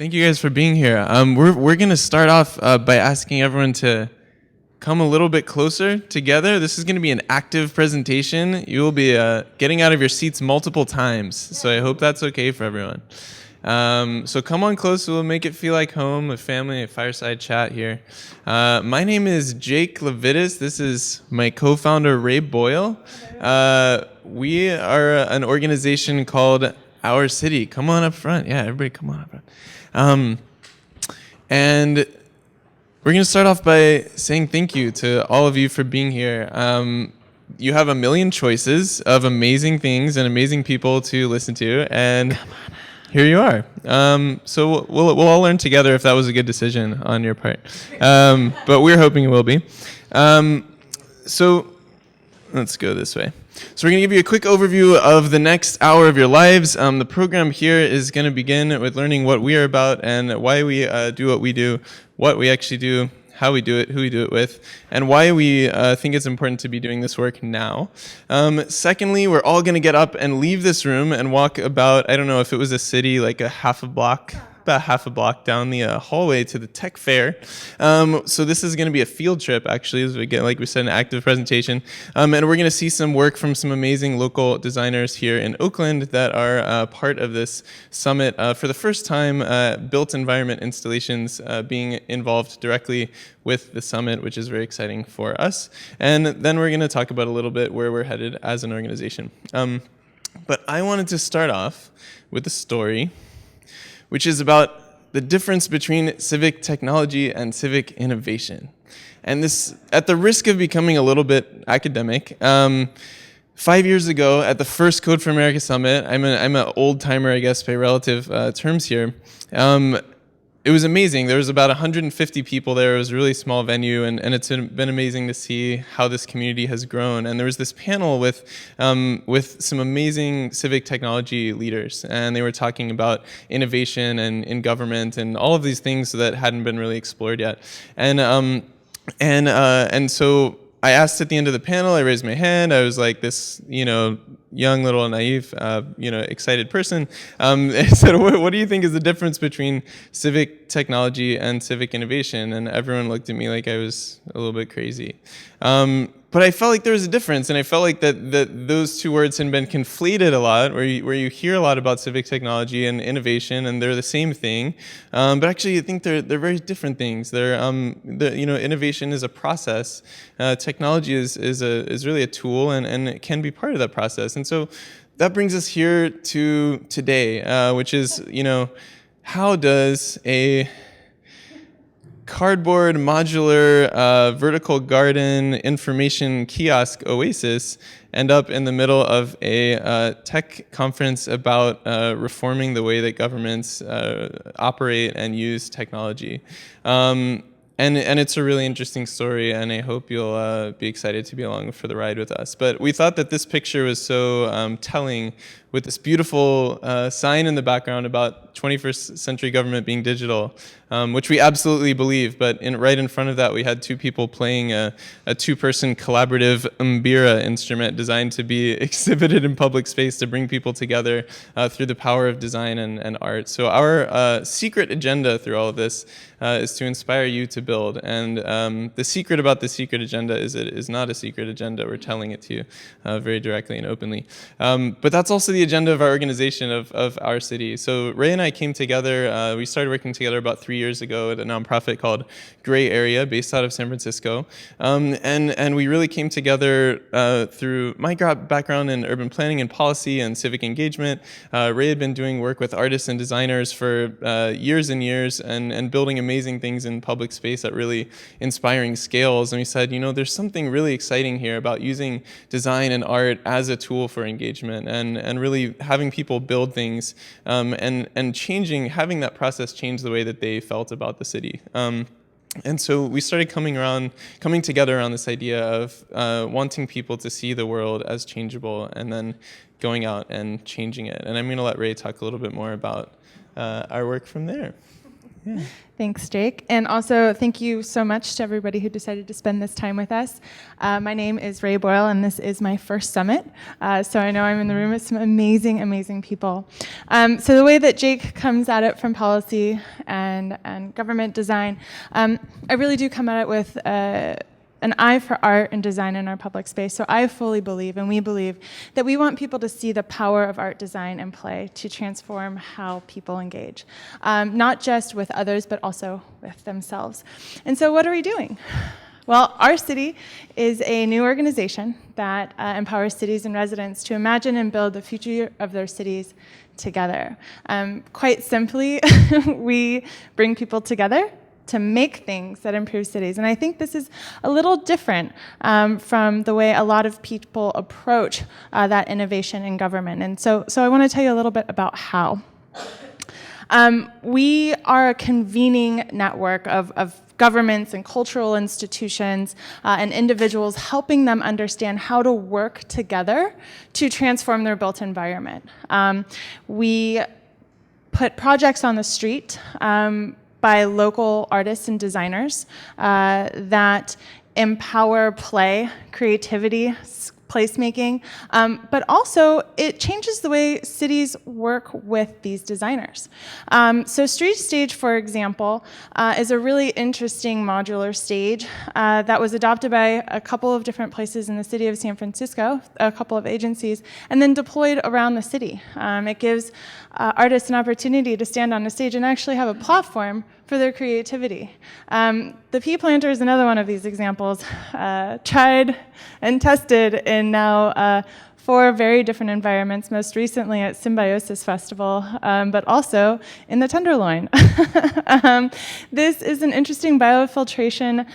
Thank you guys for being here. We're going to start off by asking everyone to come a little bit closer together. This is going to be an active presentation. You will be getting out of your seats multiple times, so I hope that's okay for everyone. So come on close. We'll make it feel like home, a family, a fireside chat here. My name is Jake Levitas. This is my co-founder, Ray Boyle. We are an organization called Our City. Come on up front. Yeah, everybody come on up front. And we're going to start off by saying thank you to all of you for being here. You have a million choices of amazing things and amazing people to listen to, and here you are. So we'll all learn together if that was a good decision on your part. But we're hoping it will be. So let's go this way. So we're going to give you a quick overview of the next hour of your lives. The program here is going to begin with learning what we are about and why we do what we actually do, how we do it, who we do it with, and why we think it's important to be doing this work now. Secondly, we're all going to get up and leave this room and walk about, I don't know if it was a city, like about half a block down the hallway to the tech fair. So this is going to be a field trip, actually, as we get, like we said, an active presentation. And we're going to see some work from some amazing local designers here in Oakland that are part of this summit. For the first time, built environment installations being involved directly with the summit, which is very exciting for us. And then we're going to talk about a little bit where we're headed as an organization. But I wanted to start off with a story which is about the difference between civic technology and civic innovation. And this, at the risk of becoming a little bit academic, 5 years ago at the first Code for America Summit, I'm an old timer, I guess, by relative terms here. It was amazing. There was about 150 people there. It was a really small venue, and it's been amazing to see how this community has grown. And there was this panel with some amazing civic technology leaders, and they were talking about innovation and in government and all of these things that hadn't been really explored yet. And so I asked at the end of the panel, I raised my hand, I was like this, young little naive, excited person. I said, what do you think is the difference between civic technology and civic innovation? And everyone looked at me like I was a little bit crazy. But I felt like there was a difference, and I felt like that those two words had been conflated a lot, where you hear a lot about civic technology and innovation, and they're the same thing. But actually, I think they're very different things. Innovation is a process. Technology is really a tool, and it can be part of that process. And so that brings us here to today, which is, how does a cardboard, modular, vertical garden, information kiosk oasis end up in the middle of a tech conference about reforming the way that governments operate and use technology? And it's a really interesting story, and I hope you'll be excited to be along for the ride with us. But we thought that this picture was so telling, with this beautiful sign in the background about 21st century government being digital, which we absolutely believe. But right in front of that, we had two people playing a two-person collaborative mbira instrument designed to be exhibited in public space to bring people together through the power of design and art. So our secret agenda through all of this is to inspire you to build. And the secret about the secret agenda is it is not a secret agenda. We're telling it to you very directly and openly. But that's also the agenda of our organization, of Our City. So Ray and I came together, we started working together about 3 years ago at a nonprofit called Gray Area, based out of San Francisco. And we really came together through my background in urban planning and policy and civic engagement. Ray had been doing work with artists and designers for years and years and building amazing things in public space at really inspiring scales. And we said, there's something really exciting here about using design and art as a tool for engagement and really having people build things and having that process change the way that they felt about the city. And so we started coming together around this idea of wanting people to see the world as changeable and then going out and changing it. And I'm going to let Ray talk a little bit more about our work from there. Yeah. Thanks, Jake. And also, thank you so much to everybody who decided to spend this time with us. My name is Ray Boyle, and this is my first summit. So I know I'm in the room with some amazing, amazing people. So the way that Jake comes at it from policy and government design, I really do come at it with an eye for art and design in our public space. So I fully believe, and we believe, that we want people to see the power of art, design, and play to transform how people engage, not just with others, but also with themselves. And so what are we doing? Well, Our City is a new organization that empowers cities and residents to imagine and build the future of their cities together. Quite simply, we bring people together to make things that improve cities. And I think this is a little different from the way a lot of people approach that innovation in government. And so I want to tell you a little bit about how. We are a convening network of governments and cultural institutions and individuals, helping them understand how to work together to transform their built environment. We put projects on the street by local artists and designers that empower play, creativity, placemaking, but also it changes the way cities work with these designers. So Street Stage, for example, is a really interesting modular stage that was adopted by a couple of different places in the city of San Francisco, a couple of agencies, and then deployed around the city. It gives artists an opportunity to stand on a stage and actually have a platform for their creativity. The Pea Planter is another one of these examples, tried and tested in now 4 very different environments, most recently at Symbiosis Festival, but also in the Tenderloin. This is an interesting biofiltration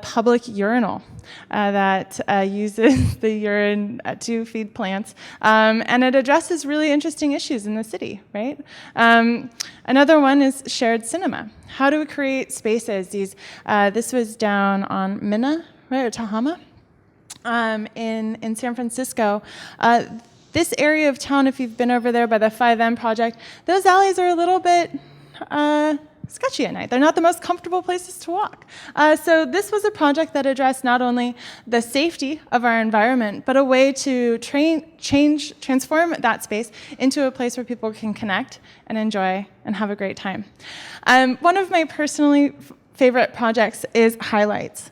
public urinal that uses the urine to feed plants, and it addresses really interesting issues in the city, right? Another one is shared cinema. How do we create spaces? This was down on Minna, right, or Tahama? In San Francisco. This area of town, if you've been over there by the 5M project, those alleys are a little bit sketchy at night. They're not the most comfortable places to walk. So this was a project that addressed not only the safety of our environment, but a way to transform that space into a place where people can connect and enjoy and have a great time. One of my personally favorite projects is Highlights.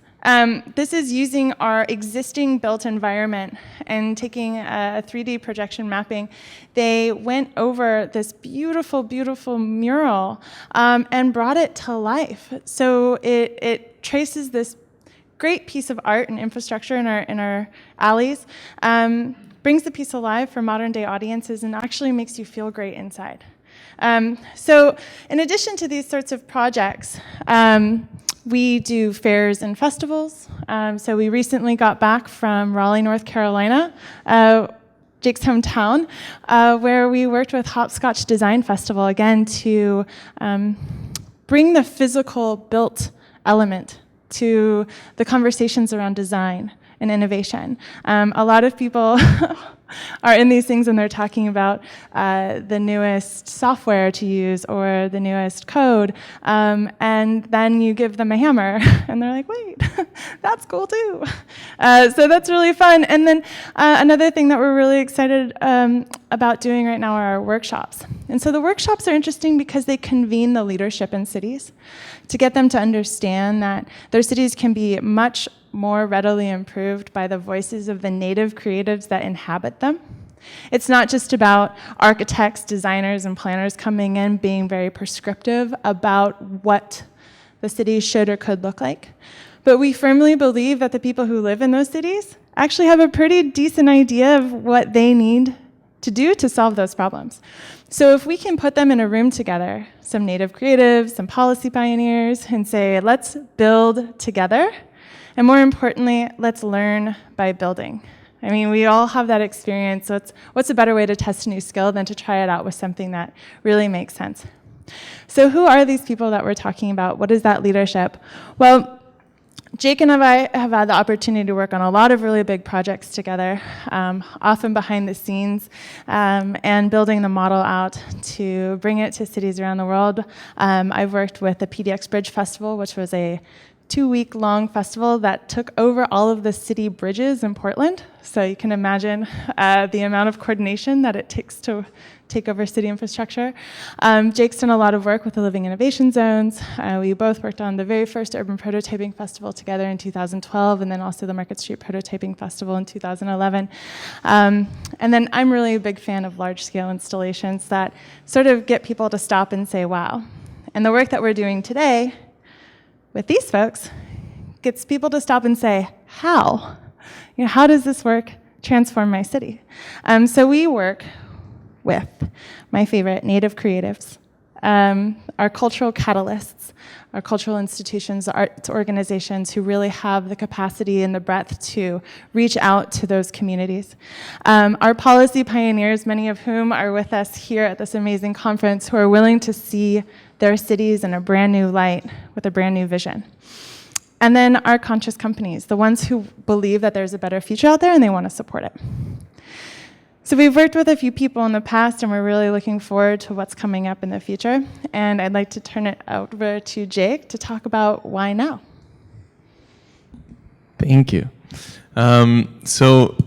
This is using our existing built environment and taking a 3D projection mapping. They went over this beautiful, beautiful mural and brought it to life. So it traces this great piece of art and infrastructure in our alleys, brings the piece alive for modern day audiences, and actually makes you feel great inside. So in addition to these sorts of projects, we do fairs and festivals. So we recently got back from Raleigh, North Carolina, Jake's hometown, where we worked with Hopscotch Design Festival, again, to bring the physical built element to the conversations around design and innovation. A lot of people are in these things and they're talking about the newest software to use or the newest code, and then you give them a hammer and they're like, wait, that's cool too. So that's really fun. And then another thing that we're really excited about doing right now are our workshops. And so the workshops are interesting because they convene the leadership in cities to get them to understand that their cities can be much more readily improved by the voices of the native creatives that inhabit them. It's not just about architects, designers, and planners coming in being very prescriptive about what the city should or could look like, but we firmly believe that the people who live in those cities actually have a pretty decent idea of what they need to do to solve those problems. So if we can put them in a room together, some native creatives, some policy pioneers, and say, let's build together, and more importantly, let's learn by building. I mean, we all have that experience, so what's a better way to test a new skill than to try it out with something that really makes sense? So who are these people that we're talking about? What is that leadership? Well, Jake and I have had the opportunity to work on a lot of really big projects together, often behind the scenes, and building the model out to bring it to cities around the world. I've worked with the PDX Bridge Festival, which was a 2-week-long festival that took over all of the city bridges in Portland. So you can imagine the amount of coordination that it takes to take over city infrastructure. Jake's done a lot of work with the Living Innovation Zones. We both worked on the very first Urban Prototyping Festival together in 2012, and then also the Market Street Prototyping Festival in 2011. And then I'm really a big fan of large-scale installations that sort of get people to stop and say, wow. And the work that we're doing today with these folks gets people to stop and say, how? How does this work transform my city? So we work with my favorite Native creatives, our cultural catalysts, our cultural institutions, arts organizations who really have the capacity and the breadth to reach out to those communities. Our policy pioneers, many of whom are with us here at this amazing conference, who are willing to see their cities in a brand new light with a brand new vision. And then our conscious companies, the ones who believe that there's a better future out there and they want to support it. So we've worked with a few people in the past, and we're really looking forward to what's coming up in the future. And I'd like to turn it over to Jake to talk about why now. Thank you. So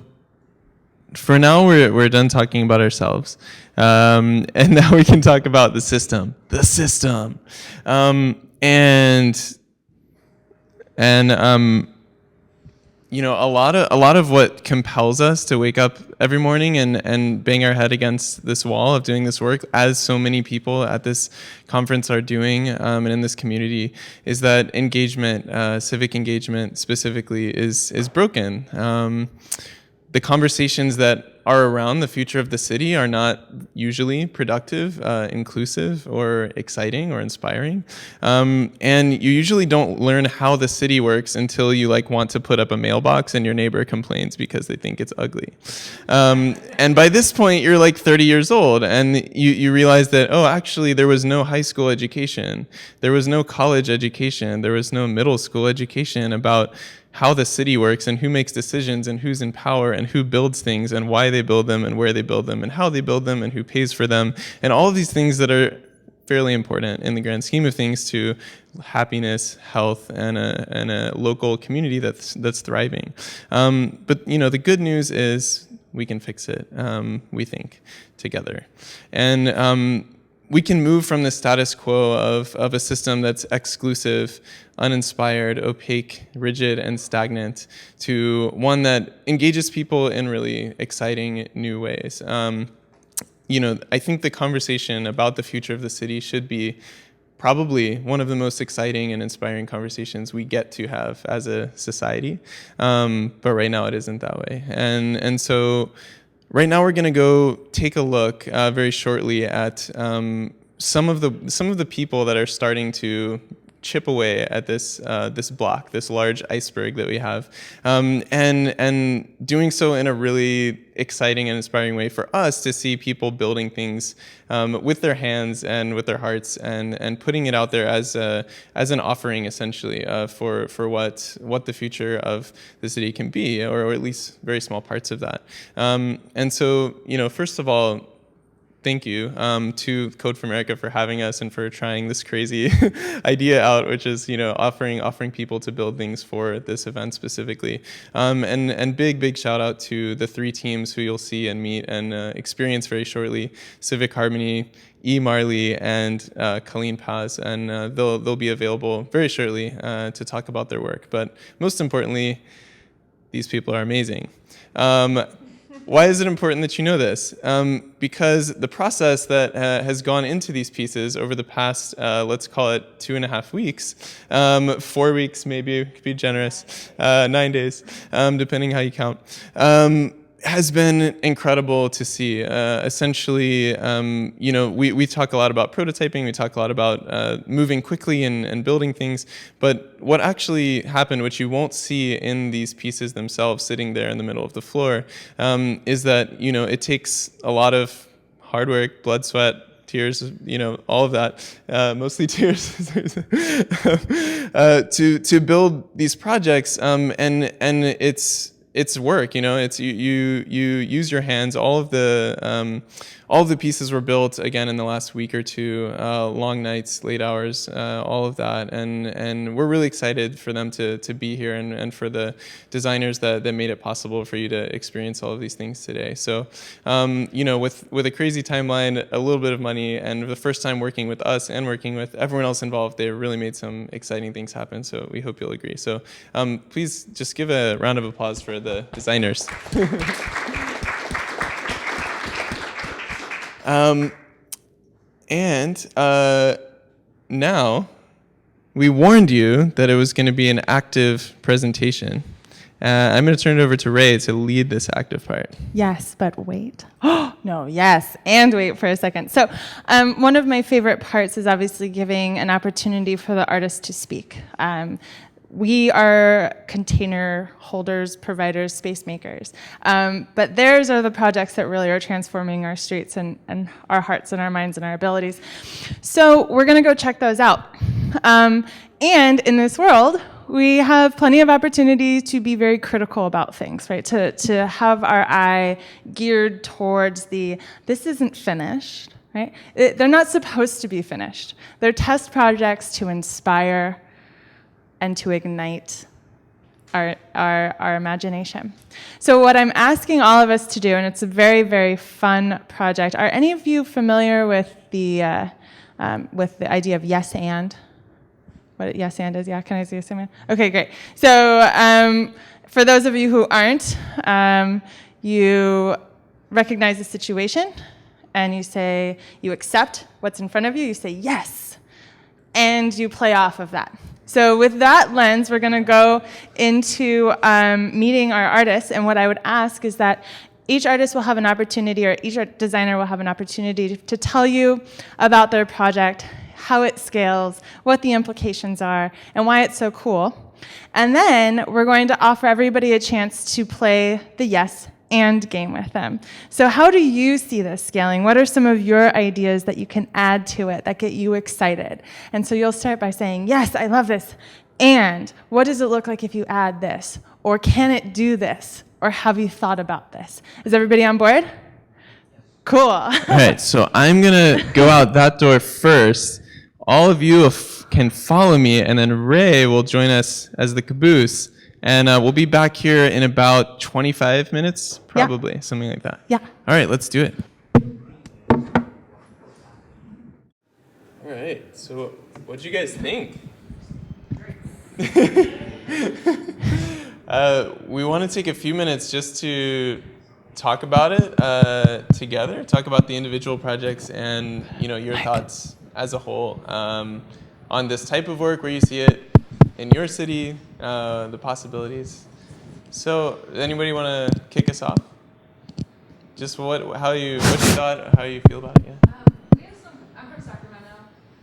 for now, we're done talking about ourselves. And now we can talk about the system. The system. A lot of what compels us to wake up every morning and bang our head against this wall of doing this work, as so many people at this conference are doing, and in this community, is that engagement, civic engagement specifically, is broken. The conversations that are around the future of the city are not usually productive, inclusive, or exciting, or inspiring. And you usually don't learn how the city works until you want to put up a mailbox and your neighbor complains because they think it's ugly. And by this point, you're 30 years old, and you realize that, oh, actually, there was no high school education. There was no college education. There was no middle school education about how the city works and who makes decisions and who's in power and who builds things and why they build them and where they build them and how they build them and who pays for them, and all of these things that are fairly important in the grand scheme of things to happiness, health, and a local community that's thriving. But the good news is we can fix it, we think, together. And we can move from the status quo of a system that's exclusive, uninspired, opaque, rigid, and stagnant to one that engages people in really exciting new ways. I think the conversation about the future of the city should be probably one of the most exciting and inspiring conversations we get to have as a society. But right now it isn't that way. And so right now we're going to go take a look very shortly at some of the people that are starting to chip away at this block, this large iceberg that we have, and doing so in a really exciting and inspiring way for us to see people building things with their hands and with their hearts, and putting it out there as an offering, essentially, for what the future of the city can be, or at least very small parts of that. And so, first of all, thank you to Code for America for having us and for trying this crazy idea out, which is offering people to build things for this event specifically. And big shout out to the 3 teams who you'll see and meet and experience very shortly: Civic Harmony, E. Marley, and Colleen Paz, and they'll be available very shortly to talk about their work. But most importantly, these people are amazing. Why is it important that you know this? Because the process that has gone into these pieces over the past, let's call it 2.5 weeks, 4 weeks maybe, could be generous, 9 days, depending how you count, has been incredible to see. Essentially, we talk a lot about prototyping, we talk a lot about moving quickly and building things, but what actually happened, which you won't see in these pieces themselves sitting there in the middle of the floor, is that, it takes a lot of hard work, blood, sweat, tears, all of that, mostly tears, to build these projects, and it's work, it's you use your hands. All of the pieces were built again in the last week or two, long nights, late hours, all of that, and we're really excited for them to be here, and for the designers that made it possible for you to experience all of these things today. So, with a crazy timeline, a little bit of money, and the first time working with us and working with everyone else involved, they really made some exciting things happen. So we hope you'll agree. So please just give a round of applause for the designers. Now, we warned you that it was going to be an active presentation. I'm going to turn it over to Ray to lead this active part. Yes, but wait. No, yes, and wait for a second. So one of my favorite parts is obviously giving an opportunity for the artist to speak. We are container holders, providers, space makers. But theirs are the projects that really are transforming our streets and our hearts and our minds and our abilities. So we're going to go check those out. And in this world, we have plenty of opportunity to be very critical about things, right? To have our eye geared towards this isn't finished, right? They're not supposed to be finished. They're test projects to inspire and to ignite our imagination. So what I'm asking all of us to do, and it's a very, very fun project, are any of you familiar with the idea of yes and? What yes and is? Yeah, can I see yes and? Okay, great. So for those of you who aren't, you recognize the situation, and you accept what's in front of you, you say yes, and you play off of that. So with that lens, we're going to go into meeting our artists, and what I would ask is that each artist will have an opportunity, or each designer will have an opportunity to tell you about their project, how it scales, what the implications are, and why it's so cool. And then we're going to offer everybody a chance to play the yes and game with them. So how do you see this scaling? What are some of your ideas that you can add to it that get you excited? And so you'll start by saying, yes, I love this. And what does it look like if you add this? Or can it do this? Or have you thought about this? Is everybody on board? Cool. All right, so I'm going to go out that door first. All of you can follow me, and then Ray will join us as the caboose. And we'll be back here in about 25 minutes, probably, something like that. Yeah. All right, let's do it. All right, so what'd you guys think? We want to take a few minutes just to talk about it together, talk about the individual projects and your thoughts as a whole on this type of work, where you see it in your city, the possibilities. So, anybody want to kick us off? Just what you thought, how you feel about it? Yeah. We have I'm from Sacramento,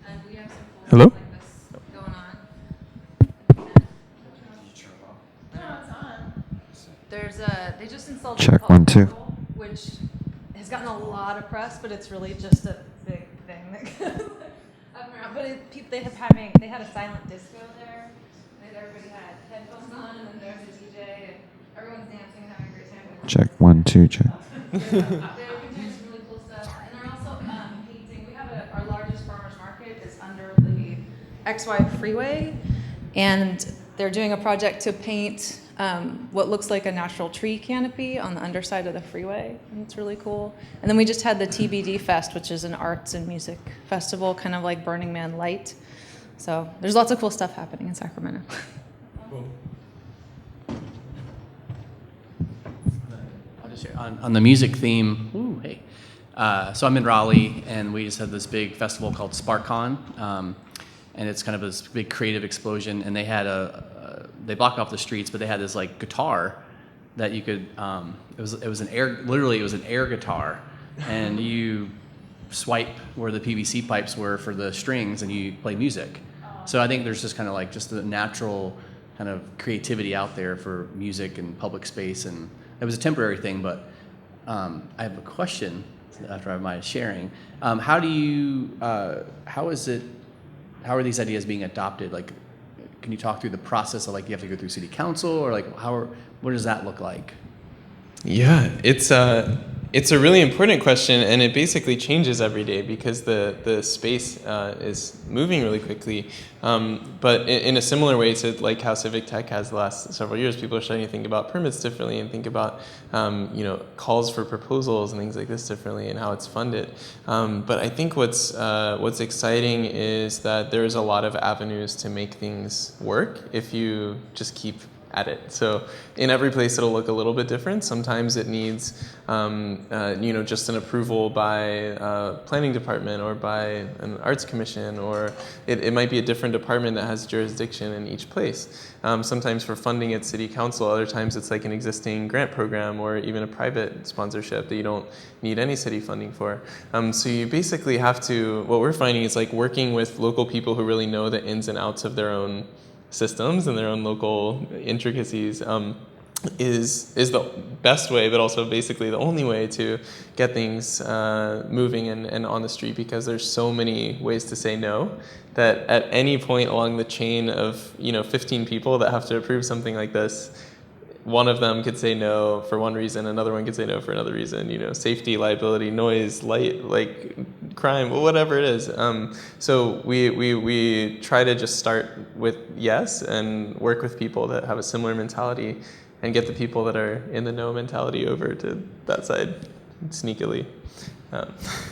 and we have some cool Hello? stuff like this going on. No, it's on. They just installed Check the 1 2. puzzle, which has gotten a lot of press, but it's really just a big thing that goes up and around. But they had a silent disco there. Everybody had headphones on, and then there's a DJ, and everyone's dancing and having a great time. Check 1 2 check. They're doing some really cool stuff, and they're also painting. We have our largest farmers market is under the XY freeway, and they're doing a project to paint what looks like a natural tree canopy on the underside of the freeway, and it's really cool. And then we just had the TBD Fest, which is an arts and music festival, kind of like Burning Man Light. So there's lots of cool stuff happening in Sacramento. Cool. I'll just share on the music theme. Ooh, hey. So I'm in Raleigh, and we just had this big festival called SparkCon, and it's kind of this big creative explosion. And they had they blocked off the streets, but they had this like guitar that you could. It was an air guitar, and you swipe where the PVC pipes were for the strings, and you play music. So I think there's just kind of like just the natural kind of creativity out there for music and public space, and it was a temporary thing. But I have a question after my sharing. How do you, how are these ideas being adopted? Like, can you talk through the process of, like, you have to go through city council, or like what does that look like? Yeah, it's a really important question, and it basically changes every day because the space is moving really quickly. But in a similar way to like how Civic Tech has the last several years, people are starting to think about permits differently and think about calls for proposals and things like this differently and how it's funded. But I think what's exciting is that there's a lot of avenues to make things work if you just keep at it. So in every place it'll look a little bit different. Sometimes it needs just an approval by a planning department or by an arts commission, or it might be a different department that has jurisdiction in each place. Sometimes for funding at city council, other times it's like an existing grant program or even a private sponsorship that you don't need any city funding for. So you basically have to, what we're finding is like working with local people who really know the ins and outs of their own systems and their own local intricacies is the best way, but also basically the only way to get things moving and on the street, because there's so many ways to say no that at any point along the chain of 15 people that have to approve something like this, one of them could say no for one reason, another one could say no for another reason, safety, liability, noise, light, like crime, whatever it is. So we try to just start with yes and work with people that have a similar mentality and get the people that are in the no mentality over to that side sneakily.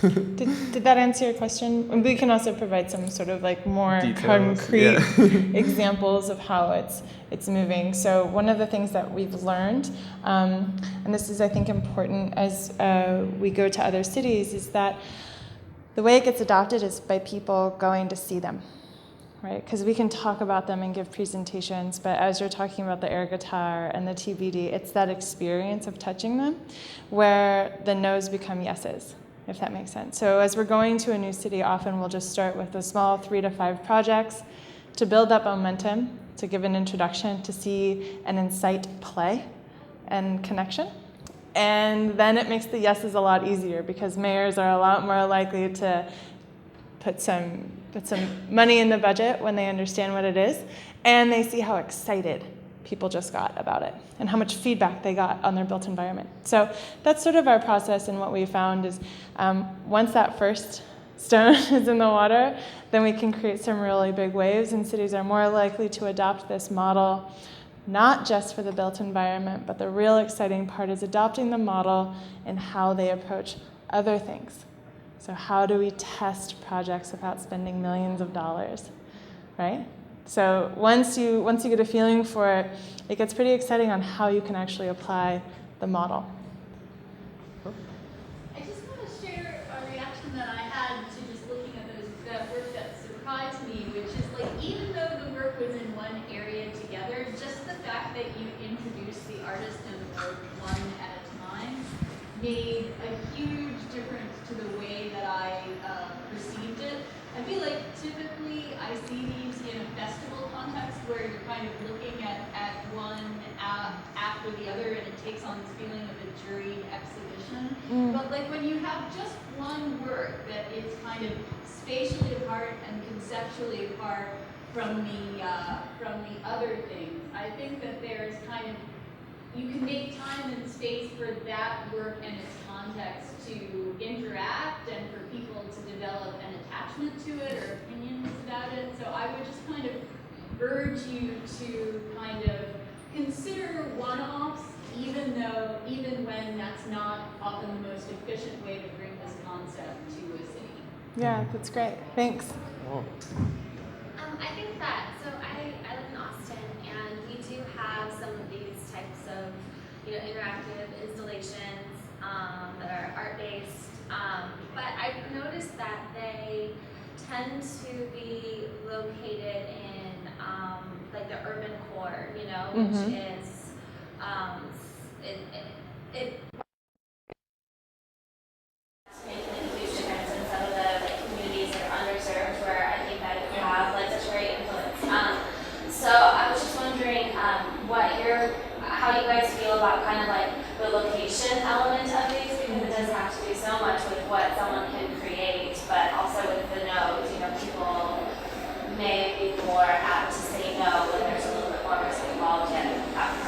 Did that answer your question? And we can also provide some sort of like more Details, concrete yeah. examples of how it's moving. So one of the things that we've learned, and this is I think important as we go to other cities, is that the way it gets adopted is by people going to see them, right? Because we can talk about them and give presentations, but as you're talking about the air guitar and the TBD, it's that experience of touching them where the no's become yeses, if that makes sense. So as we're going to a new city, often we'll just start with the small 3 to 5 projects to build up momentum, to give an introduction, to see and incite play and connection. And then it makes the yeses a lot easier because mayors are a lot more likely to put some money in the budget when they understand what it is, and they see how excited people just got about it and how much feedback they got on their built environment. So that's sort of our process, and what we found is once that first stone is in the water, then we can create some really big waves, and cities are more likely to adopt this model, not just for the built environment, but the real exciting part is adopting the model in how they approach other things. So how do we test projects without spending millions of dollars, right? So once you get a feeling for it, it gets pretty exciting on how you can actually apply the model. I just want to share a reaction that I had to just looking at that work that surprised me, which is like even though the work was in one area together, just the fact that you introduced the artist and the work one at a time made a huge difference to the way that I perceived it. I feel like typically I see these in a festival context where you're kind of looking at one after the other, and it takes on this feeling of a juried exhibition. But like when you have just one work that is kind of spatially apart and conceptually apart from the other things, I think that there's kind of, you can make time and space for that work and its context to interact and for people to develop an attachment to it or opinions about it. So I would just kind of urge you to kind of consider one-offs, even when that's not often the most efficient way to bring this concept to a city. Yeah, that's great. Thanks. I think that, so I live in Austin, and we do have some of these types of interactive installations that are art-based, but I've noticed that they tend to be located in like the urban core, which is it in some of the communities that are underserved, where I think that it would have like such a great influence. So I was just wondering how you guys feel about kind of like the location element of these, because it does have to to do so much with what someone can create, but also with the no's, people may be more apt to say no when there's a little bit more risk involved in outcome.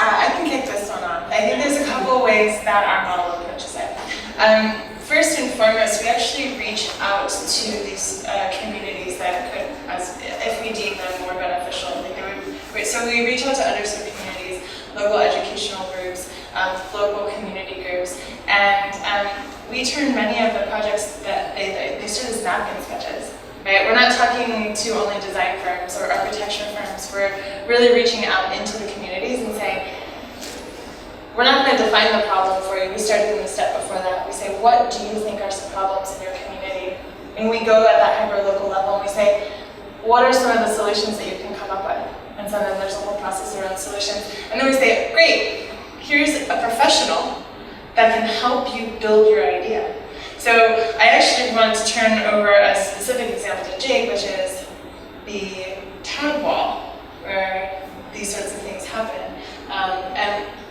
I can kick this one off. I think there's a couple ways that our model approaches it. First and foremost, we actually reach out to these communities that could, if we deem them more beneficial. So we reach out to underserved communities, local educational groups, local community groups, and we turn many of the projects that they start as napkin sketches. Right? We're not talking to only design firms or architecture firms. We're really reaching out into the communities and saying, we're not going to define the problem for you. We started in the step before that. We say, what do you think are some problems in your community? And we go at that hyper-local level and we say, what are some of the solutions that you can come up with? And so then there's a whole process around solutions. And then we say, great, here's a professional that can help you build your idea. So I actually want to turn over a specific example to Jake, which is the town wall, where these sorts of things happen.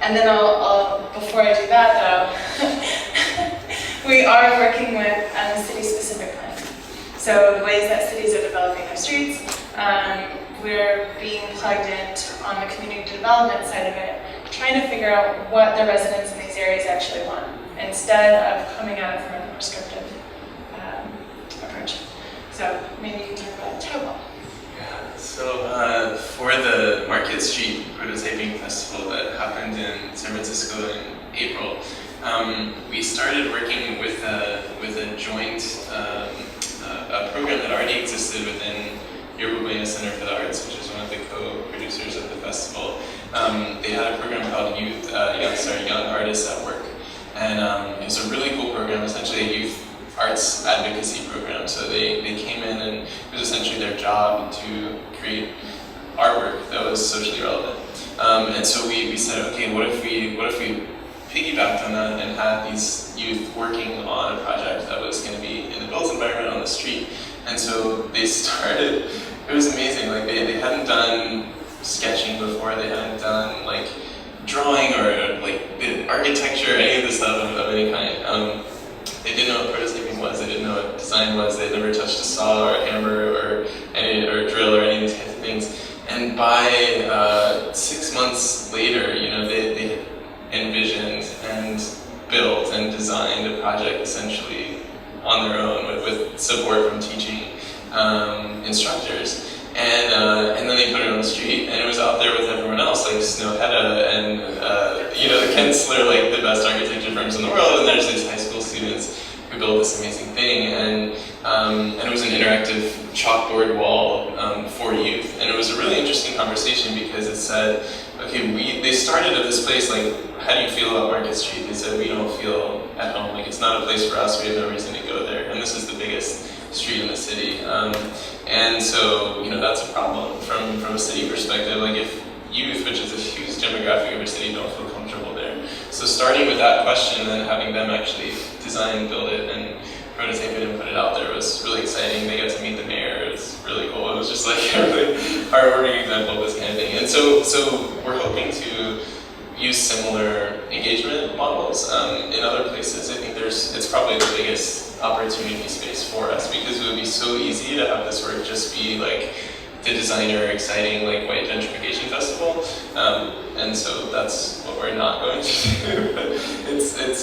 And then I'll before I do that though, we are working with city-specific planning. So the ways that cities are developing their streets, we're being plugged in on the community development side of it, trying to figure out what the residents in these areas actually want, instead of coming at it from a prescriptive approach. So maybe you can talk about the town wall. Yeah, so for the Market Street Prototyping Festival that happened in San Francisco in April, we started working with a joint a program that already existed within Yerba Buena Center for the Arts, which is one of the co-producers of the festival. They had a program called Young Artists at Work. And it was a really cool program, essentially a youth arts advocacy program. So they came in and it was essentially their job to create artwork that was socially relevant. And so we said, okay, what if we piggybacked on that and had these youth working on a project that was going to be in the built environment on the street. And so they started, it was amazing, like they hadn't done sketching before, they hadn't done like drawing or like architecture, any of the stuff of any kind. They didn't know what prototyping was, they didn't know what design was, they'd never touched a saw or a hammer or a drill or any of these kinds of things. And by 6 months later, they envisioned and built and designed a project essentially on their own with support from teaching instructors. And then they put it on the street, and it was out there with everyone else, like Snow Hedda and Kensler, like the best architecture firms in the world. And there's these high school students who built this amazing thing, and it was an interactive chalkboard wall for youth. And it was a really interesting conversation because it said, okay, they started at this place like, how do you feel about Market Street? They said, we don't feel at home. Like, it's not a place for us. We have no reason to go there. And this is the biggest street in the city. And so, that's a problem from a city perspective. Like, if youth, which is a huge demographic of a city, don't feel comfortable there. So starting with that question and then having them actually design, build it, and prototype it and put it out there was really exciting. They got to meet the mayor. It was really cool. It was just like a really heartwarming example of this kind of thing. And so we're hoping to use similar engagement models in other places. I think it's probably the biggest opportunity space for us because it would be so easy to have this work just be like the designer exciting like white gentrification festival, and so that's what we're not going to do. But it's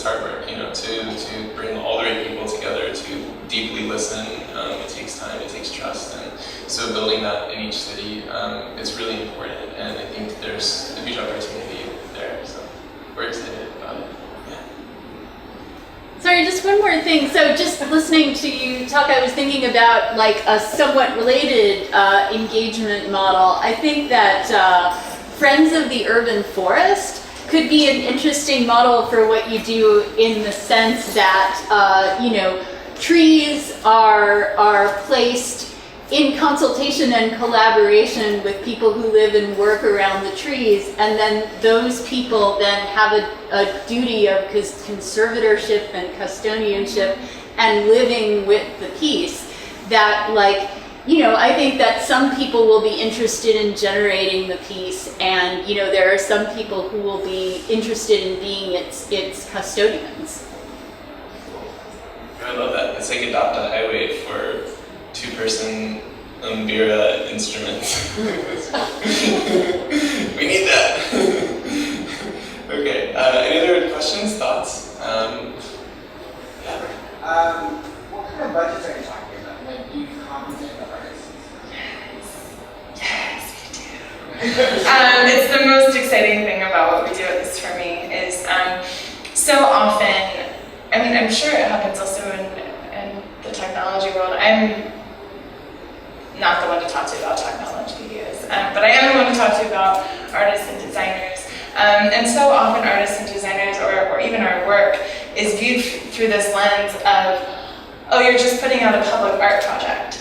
hard work, to bring all the right people together to deeply listen. It takes time, it takes trust, and so building that in each city is really important. And I think there's a huge opportunity there. So we're excited about it. Sorry, just one more thing. So just listening to you talk, I was thinking about like a somewhat related engagement model. I think that Friends of the Urban Forest could be an interesting model for what you do in the sense that, trees are placed in consultation and collaboration with people who live and work around the trees, and then those people then have a duty of conservatorship and custodianship and living with the piece that, like, I think that some people will be interested in generating the piece, and there are some people who will be interested in being its custodians. I love that. It's like adopt a highway for two-person Umbira instruments. We need that. Okay. Any other questions, thoughts? What kind of budgets are you talking about? Like, do you compensate the artists? Yes, we do. It's the most exciting thing about what we do, at least for me, is so often, I'm sure it happens also in the technology world. I'm not the one to talk to about technology, but I am the one to talk to about artists and designers. And so often artists and designers, or even our work, is viewed through this lens of, oh, you're just putting out a public art project.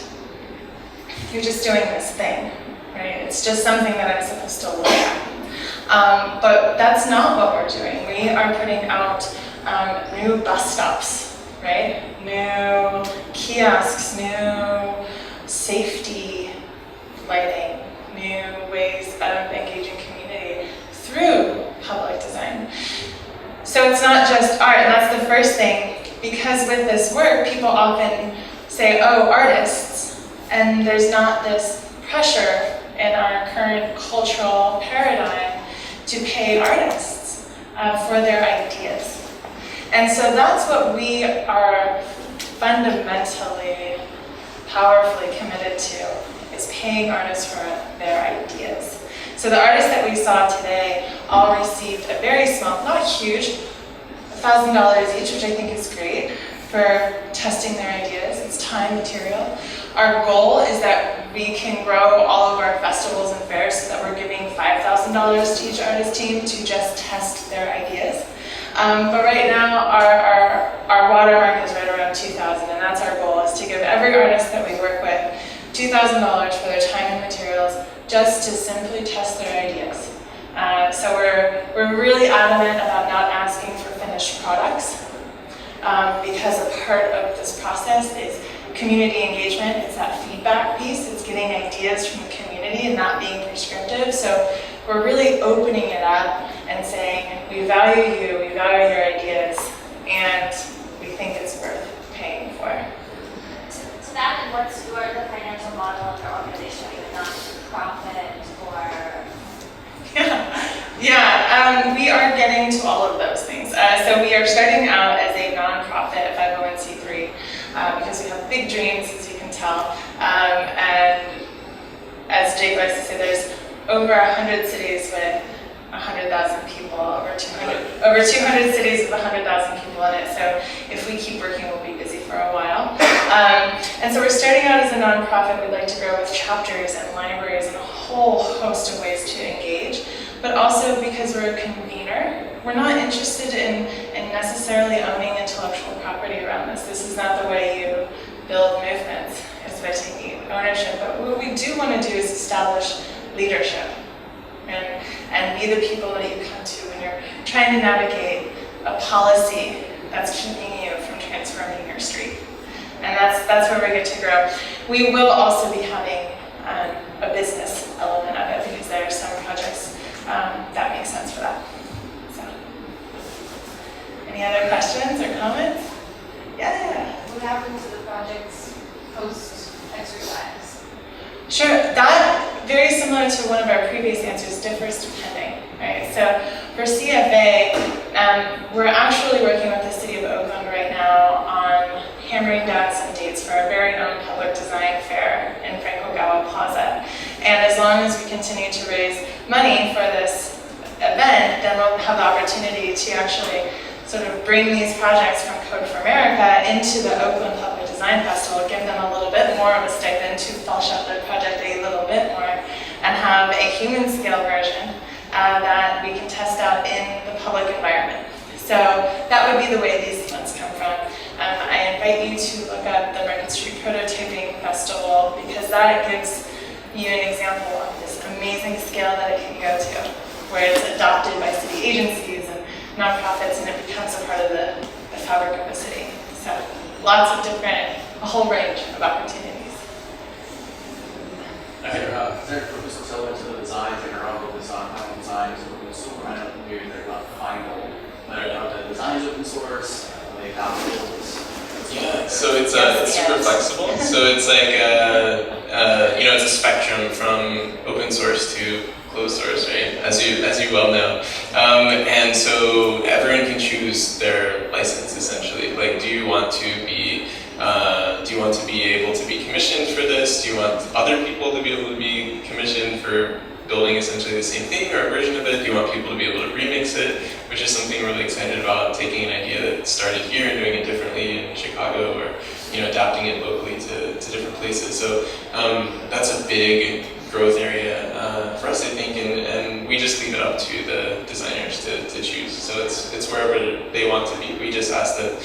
You're just doing this thing, right? It's just something that I'm supposed to look at. But that's not what we're doing. We are putting out new bus stops, right? New kiosks, new safety lighting, new ways of engaging community through public design. So it's not just art, and that's the first thing, because with this work, people often say, oh, artists, and there's not this pressure in our current cultural paradigm to pay artists for their ideas. And so that's what we are fundamentally, powerfully committed to, is paying artists for their ideas. So the artists that we saw today all received a very small, not huge, $1,000 each, which I think is great, for testing their ideas. It's time, material. Our goal is that we can grow all of our festivals and fairs so that we're giving $5,000 to each artist team to just test their ideas. But right now, our watermark is right around $2,000, and that's our goal, is to give every artist that we work with $2,000 for their time and materials, just to simply test their ideas. So we're really adamant about not asking for finished products, because a part of this process is community engagement. It's that feedback piece. It's getting ideas from the community and not being prescriptive. So we're really opening it up and saying, we value you, we value your ideas, and we think it's worth paying for. To that, and what's the financial model of your organization? Are you a non-profit or? Yeah, we are getting to all of those things. So we are starting out as a nonprofit 501c3 because we have big dreams, as you can tell. And as Jake likes to say, there's over 100 cities with 100,000 people, over 200 cities with 100,000 people in it. So if we keep working, we'll be busy for a while. And so we're starting out as a nonprofit. We'd like to grow with chapters and libraries and a whole host of ways to engage. But also because we're a convener, we're not interested in necessarily owning intellectual property around this. This is not the way you build movements, is by taking ownership. But what we do want to do is establish leadership and be the people that you come to when you're trying to navigate a policy that's keeping you from transforming your street. And that's where we get to grow. We will also be having a business element of it, because there are some projects that make sense for that. So, any other questions or comments? Yeah. What happened to the project's post-exercise? Sure. That, very similar to one of our previous answers, differs depending, right? So for CFA, we're actually working with the city of Oakland right now on hammering down some dates for our very own public design fair in Franco Gawa Plaza. And as long as we continue to raise money for this event, then we'll have the opportunity to actually sort of bring these projects from Code for America into the Oakland Public Design Festival, give them a little bit more of a stipend to flesh out their project a little bit more, and have a human scale version that we can test out in the public environment. So that would be the way these funds come from. I invite you to look up the Market Street Prototyping Festival, because that gives you an example of this amazing scale that it can go to, where it's adopted by city agencies and nonprofits, and it becomes a part of the fabric of the city. So lots of different, a whole range of opportunities. There are purpose elements to the designs, like our own design, final designs, open source. I don't know if they're not final, but the design is open source. They have builds. Yeah, so it's super flexible. So it's like it's a spectrum from open source to closed source, right? As you well know, and so everyone can choose their license essentially. Like, do you want to be able to be commissioned for this? Do you want other people to be able to be commissioned for building essentially the same thing or a version of it? Do you want people to be able to remix it? Which is something we're really excited about, taking an idea that started here and doing it differently in Chicago, or adapting it locally to different places. So that's a big growth area for us, I think, and we just leave it up to the designers to choose. So it's wherever they want to be. We just ask that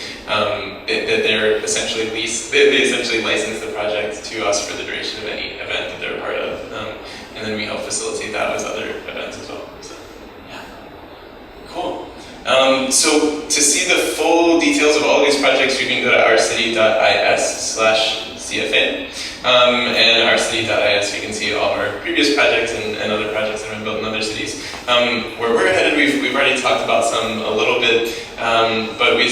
they're essentially they essentially license the project to us for the duration of any event that they're a part of, and then we help facilitate that with other events as well. So, yeah, cool. So to see the full details of all of these projects, you can go to ourcity.is/CFA. And ourcity.is, you can see all of our previous projects and other projects that have been built in other cities. Where we're headed, we've already talked about some a little bit, but we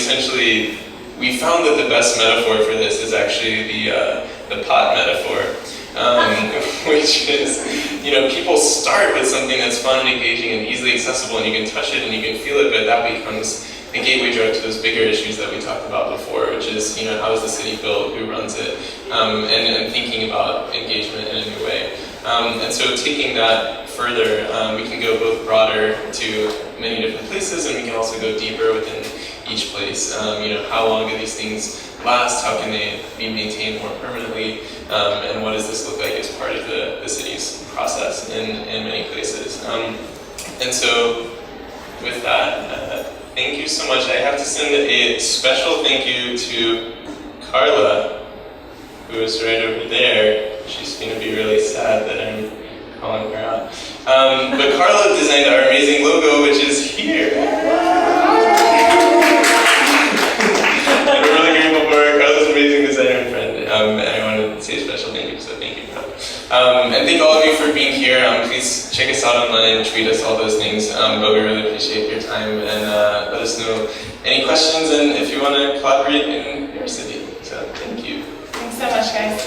found that the best metaphor for this is actually the pot metaphor, which is, people start with something that's fun and engaging and easily accessible, and you can touch it and you can feel it, but that becomes the gateway drug to those bigger issues that we talked about before, which is, how is the city built, who runs it, and thinking about engagement in a new way. And so taking that further, we can go both broader to many different places, and we can also go deeper within each place. How long do these things last? How can they be maintained more permanently? And what does this look like as part of the city's process in many places? And so with that, thank you so much. I have to send a special thank you to Carla, who is right over there. She's going to be really sad that I'm calling her out. But Carla designed our amazing logo, which is here. And we're really grateful for her. Carla's an amazing designer and friend. And I want to say a special thank you, so thank you, Carla. And thank all of you for being here. Please check us out online, tweet us, all those things. But we really appreciate your time, and let us know any questions and if you want to collaborate in your city. So thank you. Thanks so much, guys.